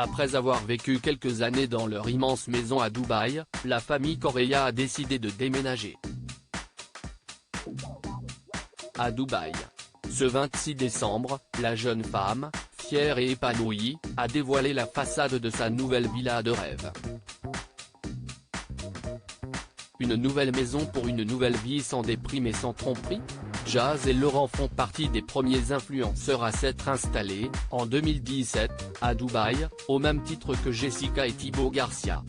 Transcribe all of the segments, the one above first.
Après avoir vécu quelques années dans leur immense maison à Dubaï, la famille Correa a décidé de déménager à Dubaï. Ce 26 décembre, la jeune femme, fière et épanouie, a dévoilé la façade de sa nouvelle villa de rêve. Une nouvelle maison pour une nouvelle vie sans déprime et sans tromperie? Jazz et Laurent font partie des premiers influenceurs à s'être installés, en 2017, à Dubaï, au même titre que Jessica et Thibaut Garcia.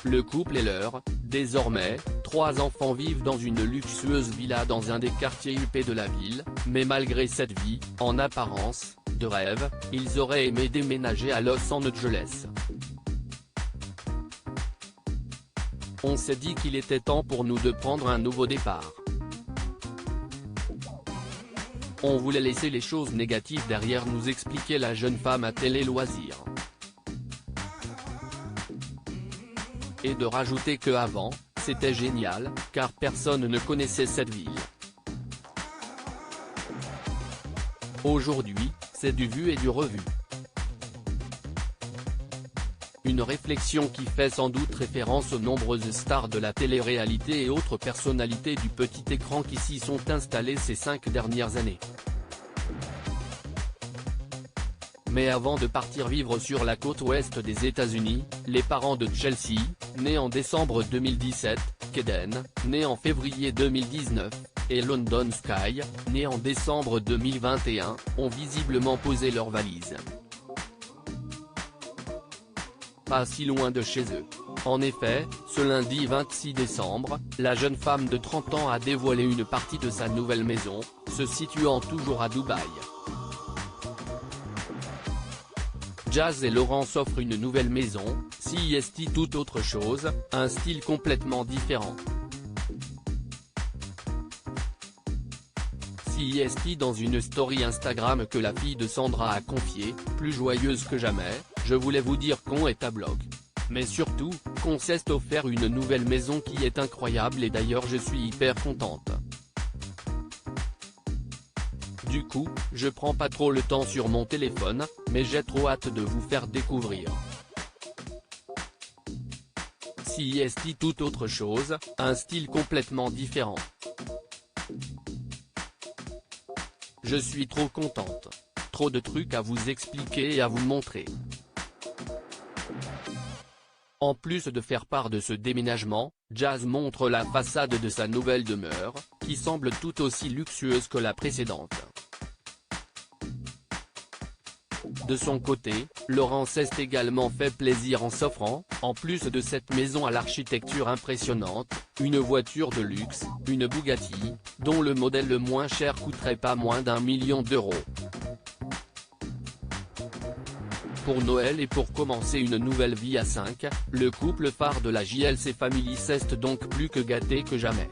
Le couple et leur, désormais, 3 enfants vivent dans une luxueuse villa dans un des quartiers huppés de la ville, mais malgré cette vie, en apparence, de rêve, ils auraient aimé déménager à Los Angeles. On s'est dit qu'il était temps pour nous de prendre un nouveau départ. On voulait laisser les choses négatives derrière nous, expliquait la jeune femme à Télé Loisirs. Et de rajouter que avant, c'était génial, car personne ne connaissait cette ville. Aujourd'hui, c'est du vu et du revu. Une réflexion qui fait sans doute référence aux nombreuses stars de la télé-réalité et autres personnalités du petit écran qui s'y sont installées ces 5 dernières années. Mais avant de partir vivre sur la côte ouest des États-Unis, les parents de Chelsea, née en décembre 2017, Kaden, née en février 2019, et London Sky, née en décembre 2021, ont visiblement posé leurs valises. Pas si loin de chez eux. En effet, ce lundi 26 décembre, la jeune femme de 30 ans a dévoilé une partie de sa nouvelle maison, se situant toujours à Dubaï. Jazz et Laurent s'offrent une nouvelle maison, CIST tout autre chose, un style complètement différent. CIST dans une story Instagram que la fille de Sandra a confiée, plus joyeuse que jamais, je voulais vous dire qu'on est à bloc. Mais surtout, qu'on s'est offert une nouvelle maison qui est incroyable et d'ailleurs je suis hyper contente. Du coup, je prends pas trop le temps sur mon téléphone, mais j'ai trop hâte de vous faire découvrir. CIST tout autre chose, un style complètement différent. Je suis trop contente. Trop de trucs à vous expliquer et à vous montrer. En plus de faire part de ce déménagement, Jazz montre la façade de sa nouvelle demeure, qui semble tout aussi luxueuse que la précédente. De son côté, Laurent s'est également fait plaisir en s'offrant, en plus de cette maison à l'architecture impressionnante, une voiture de luxe, une Bugatti, dont le modèle le moins cher coûterait pas moins d'1 million d'euros. Pour Noël et pour commencer une nouvelle vie à 5, le couple phare de la JLC Family s'est donc plus que gâté que jamais.